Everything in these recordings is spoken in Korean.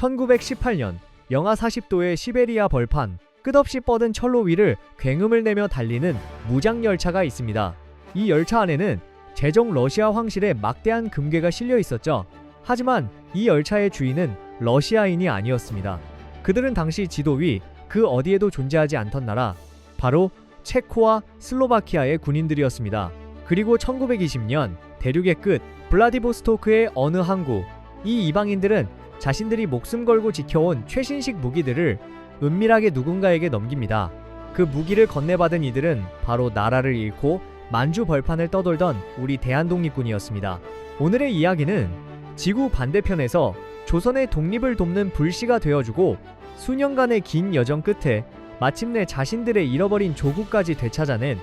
1918년 영하 40도의 시베리아 벌판, 끝없이 뻗은 철로 위를 굉음을 내며 달리는 무장 열차가 있습니다. 이 열차 안에는 제종 러시아 황실의 막대한 금괴가 실려 있었죠. 하지만 이 열차의 주인은 러시아인이 아니었습니다. 그들은 당시 지도 위 그 어디에도 존재하지 않던 나라, 바로 체코와 슬로바키아의 군인들이었습니다. 그리고 1920년 대륙의 끝 블라디보스토크의 어느 항구, 이 이방인들은 자신들이 목숨 걸고 지켜온 최신식 무기들을 은밀하게 누군가에게 넘깁니다. 그 무기를 건네받은 이들은 바로 나라를 잃고 만주 벌판을 떠돌던 우리 대한독립군이었습니다. 오늘의 이야기는 지구 반대편에서 조선의 독립을 돕는 불씨가 되어주고 수년간의 긴 여정 끝에 마침내 자신들의 잃어버린 조국까지 되찾아낸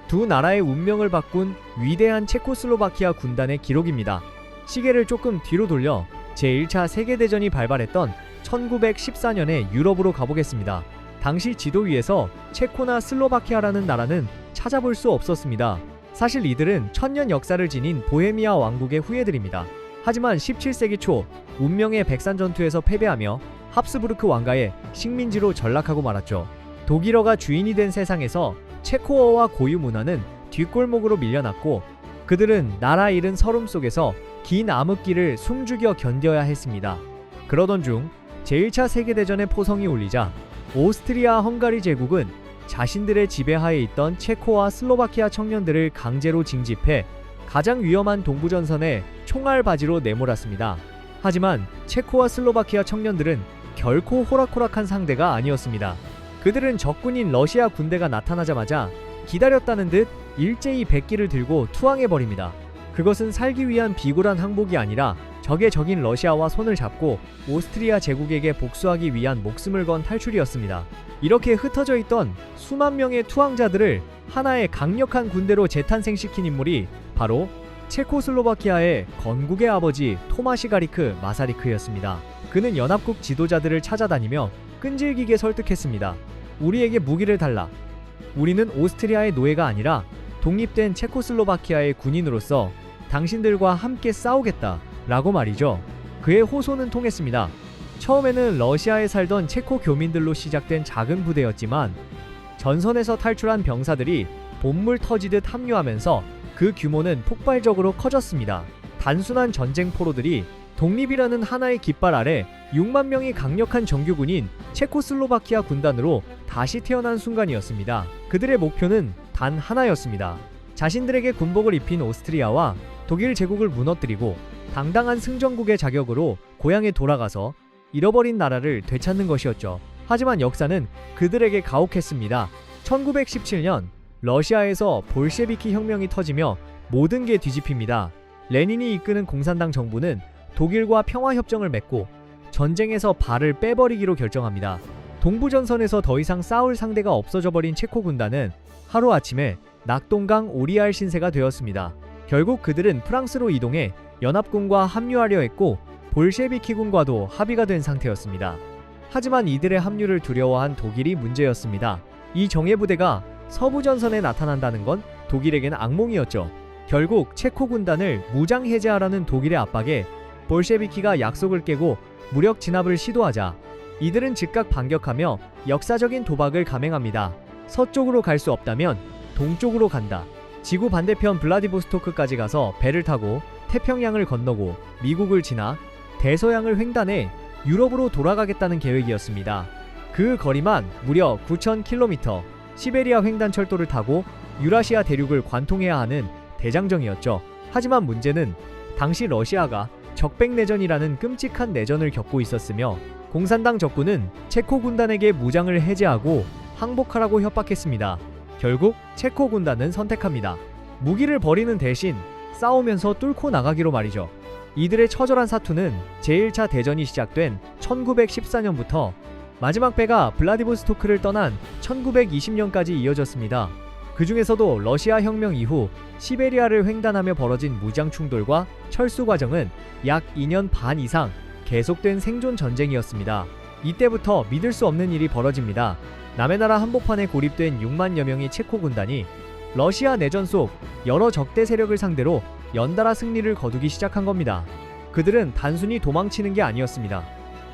두 나라의 운명을 바꾼 위대한 체코슬로바키아 군단의 기록입니다. 시계를 조금 뒤로 돌려 제1차 세계대전이 발발했던 1914년에 유럽으로 가보겠습니다. 당시 지도 위에서 체코나 슬로바키아라는 나라는 찾아볼 수 없었습니다. 사실 이들은 천년 역사를 지닌 보헤미아 왕국의 후예들입니다. 하지만 17세기 초 운명의 백산전투에서 패배하며 합스부르크 왕가의 식민지로 전락하고 말았죠. 독일어가 주인이 된 세상에서 체코어와 고유 문화는 뒷골목으로 밀려났고 그들은 나라 잃은 서름 속에서 긴 암흑기를 숨죽여 견뎌야 했습니다. 그러던 중 제1차 세계대전의 포성이 울리자 오스트리아 헝가리 제국은 자신들의 지배하에 있던 체코와 슬로바키아 청년들을 강제로 징집해 가장 위험한 동부전선에 총알바지로 내몰았습니다. 하지만 체코와 슬로바키아 청년들은 결코 호락호락한 상대가 아니었습니다. 그들은 적군인 러시아 군대가 나타나자마자 기다렸다는 듯 일제히 백기를 들고 투항해버립니다. 그것은 살기 위한 비굴한 항복이 아니라 적의 적인 러시아와 손을 잡고 오스트리아 제국에게 복수하기 위한 목숨을 건 탈출이었습니다. 이렇게 흩어져 있던 수만 명의 투항자들을 하나의 강력한 군대로 재탄생시킨 인물이 바로 체코슬로바키아의 건국의 아버지 토마시 가리크 마사리크였습니다. 그는 연합국 지도자들을 찾아다니며 끈질기게 설득했습니다. 우리에게 무기를 달라. 우리는 오스트리아의 노예가 아니라 독립된 체코슬로바키아의 군인으로서 당신들과 함께 싸우겠다 라고 말이죠. 그의 호소는 통했습니다. 처음에는 러시아에 살던 체코 교민들로 시작된 작은 부대였지만 전선에서 탈출한 병사들이 본물 터지듯 합류하면서 그 규모는 폭발적으로 커졌습니다. 단순한 전쟁 포로들이 독립이라는 하나의 깃발 아래 6만 명의 강력한 정규군인 체코슬로바키아 군단으로 다시 태어난 순간이었습니다. 그들의 목표는 단 하나였습니다. 자신들에게 군복을 입힌 오스트리아와 독일 제국을 무너뜨리고 당당한 승전국의 자격으로 고향에 돌아가서 잃어버린 나라를 되찾는 것이었죠. 하지만 역사는 그들에게 가혹했습니다. 1917년 러시아에서 볼셰비키 혁명이 터지며 모든 게 뒤집힙니다. 레닌이 이끄는 공산당 정부는 독일과 평화협정을 맺고 전쟁에서 발을 빼버리기로 결정합니다. 동부전선에서 더 이상 싸울 상대가 없어져버린 체코 군단은 하루아침에 낙동강 오리알 신세가 되었습니다. 결국 그들은 프랑스로 이동해 연합군과 합류하려 했고 볼셰비키군과도 합의가 된 상태였습니다. 하지만 이들의 합류를 두려워한 독일이 문제였습니다. 이 정예부대가 서부전선에 나타난다는 건 독일에게는 악몽이었죠. 결국 체코 군단을 무장 해제하라는 독일의 압박에 볼셰비키가 약속을 깨고 무력 진압을 시도하자 이들은 즉각 반격하며 역사적인 도박을 감행합니다. 서쪽으로 갈 수 없다면 동쪽으로 간다. 지구 반대편 블라디보스토크까지 가서 배를 타고 태평양을 건너고 미국을 지나 대서양을 횡단해 유럽으로 돌아가겠다는 계획이었습니다. 그 거리만 무려 9,000km, 시베리아 횡단철도를 타고 유라시아 대륙을 관통해야 하는 대장정이었죠. 하지만 문제는 당시 러시아가 적백내전이라는 끔찍한 내전을 겪고 있었으며 공산당 적군은 체코 군단에게 무장을 해제하고 항복하라고 협박했습니다. 결국 체코 군단은 선택합니다. 무기를 버리는 대신 싸우면서 뚫고 나가기로 말이죠. 이들의 처절한 사투는 제1차 대전이 시작된 1914년부터 마지막 배가 블라디보스토크를 떠난 1920년까지 이어졌습니다. 그 중에서도 러시아 혁명 이후 시베리아를 횡단하며 벌어진 무장 충돌과 철수 과정은 약 2년 반 이상 계속된 생존 전쟁이었습니다. 이때부터 믿을 수 없는 일이 벌어집니다. 남의 나라 한복판에 고립된 6만여 명의 체코 군단이 러시아 내전 속 여러 적대 세력을 상대로 연달아 승리를 거두기 시작한 겁니다. 그들은 단순히 도망치는 게 아니었습니다.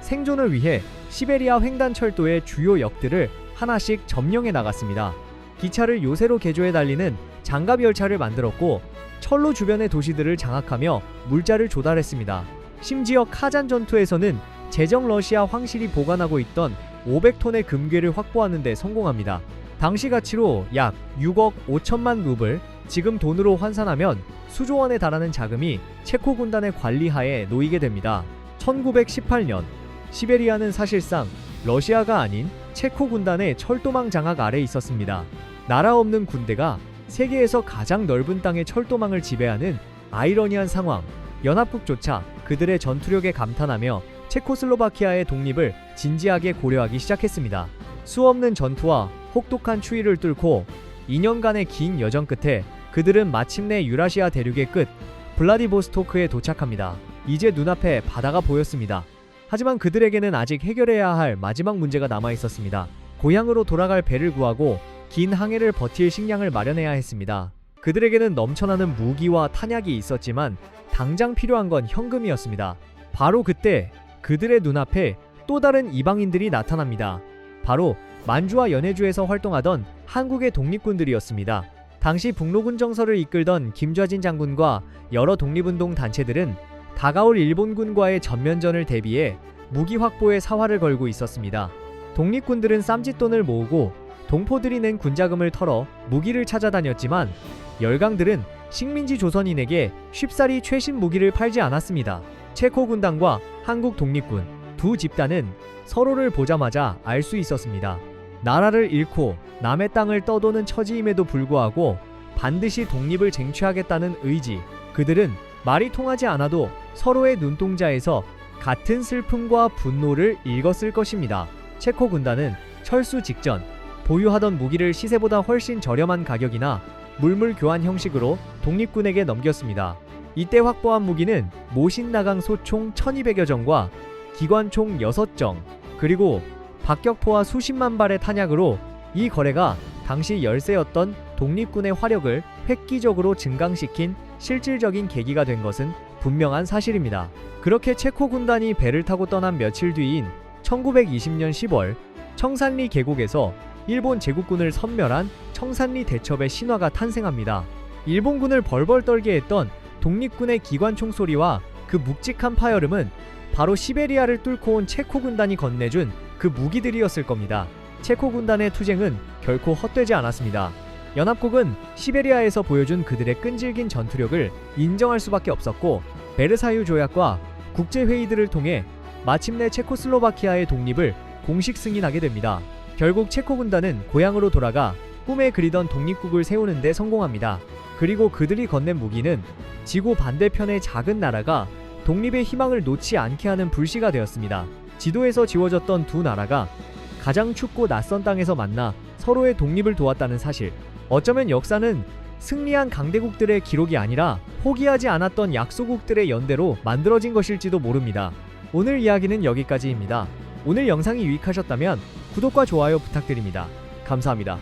생존을 위해 시베리아 횡단철도의 주요 역들을 하나씩 점령해 나갔습니다. 기차를 요새로 개조해 달리는 장갑 열차를 만들었고 철로 주변의 도시들을 장악하며 물자를 조달했습니다. 심지어 카잔 전투에서는 제정 러시아 황실이 보관하고 있던 500톤의 금괴를 확보하는 데 성공합니다. 당시 가치로 약 6억 5천만 루블, 지금 돈으로 환산하면 수조 원에 달하는 자금이 체코 군단의 관리하에 놓이게 됩니다. 1918년 시베리아는 사실상 러시아가 아닌 체코 군단의 철도망 장악 아래 있었습니다. 나라 없는 군대가 세계에서 가장 넓은 땅의 철도망을 지배하는 아이러니한 상황. 연합국조차 그들의 전투력에 감탄하며 체코슬로바키아의 독립을 진지하게 고려하기 시작했습니다. 수없는 전투와 혹독한 추위를 뚫고 2년간의 긴 여정 끝에 그들은 마침내 유라시아 대륙의 끝 블라디보스토크에 도착합니다. 이제 눈앞에 바다가 보였습니다. 하지만 그들에게는 아직 해결해야 할 마지막 문제가 남아 있었습니다. 고향으로 돌아갈 배를 구하고 긴 항해를 버틸 식량을 마련해야 했습니다. 그들에게는 넘쳐나는 무기와 탄약이 있었지만 당장 필요한 건 현금이었습니다. 바로 그때 그들의 눈앞에 또 다른 이방인들이 나타납니다. 바로 만주와 연해주에서 활동하던 한국의 독립군들이었습니다. 당시 북로군 정서를 이끌던 김좌진 장군과 여러 독립운동 단체들은 다가올 일본군과의 전면전을 대비해 무기 확보에 사활을 걸고 있었습니다. 독립군들은 쌈짓돈을 모으고 동포들이 낸 군자금을 털어 무기를 찾아다녔지만 열강들은 식민지 조선인에게 쉽사리 최신 무기를 팔지 않았습니다. 체코 군단과 한국 독립군 두 집단은 서로를 보자마자 알 수 있었습니다. 나라를 잃고 남의 땅을 떠도는 처지임에도 불구하고 반드시 독립을 쟁취하겠다는 의지. 그들은 말이 통하지 않아도 서로의 눈동자에서 같은 슬픔과 분노를 읽었을 것입니다. 체코 군단은 철수 직전 보유하던 무기를 시세보다 훨씬 저렴한 가격이나 물물 교환 형식으로 독립군에게 넘겼습니다. 이때 확보한 무기는 모신나강 소총 1200여 정과 기관총 6정, 그리고 박격포와 수십만 발의 탄약으로 이 거래가 당시 열세였던 독립군의 화력을 획기적으로 증강시킨 실질적인 계기가 된 것은 분명한 사실입니다. 그렇게 체코 군단이 배를 타고 떠난 며칠 뒤인 1920년 10월 청산리 계곡에서 일본 제국군을 섬멸한 청산리 대첩의 신화가 탄생합니다. 일본군을 벌벌 떨게 했던 독립군의 기관총 소리와 그 묵직한 파열음은 바로 시베리아를 뚫고 온 체코 군단이 건네준 그 무기들이었을 겁니다. 체코 군단의 투쟁은 결코 헛되지 않았습니다. 연합국은 시베리아에서 보여준 그들의 끈질긴 전투력을 인정할 수밖에 없었고 베르사유 조약과 국제회의들을 통해 마침내 체코슬로바키아의 독립을 공식 승인하게 됩니다. 결국 체코 군단은 고향으로 돌아가 꿈에 그리던 독립국을 세우는 데 성공합니다. 그리고 그들이 건넨 무기는 지구 반대편의 작은 나라가 독립의 희망을 놓지 않게 하는 불씨가 되었습니다. 지도에서 지워졌던 두 나라가 가장 춥고 낯선 땅에서 만나 서로의 독립을 도왔다는 사실. 어쩌면 역사는 승리한 강대국들의 기록이 아니라 포기하지 않았던 약소국들의 연대로 만들어진 것일지도 모릅니다. 오늘 이야기는 여기까지입니다. 오늘 영상이 유익하셨다면 구독과 좋아요 부탁드립니다. 감사합니다.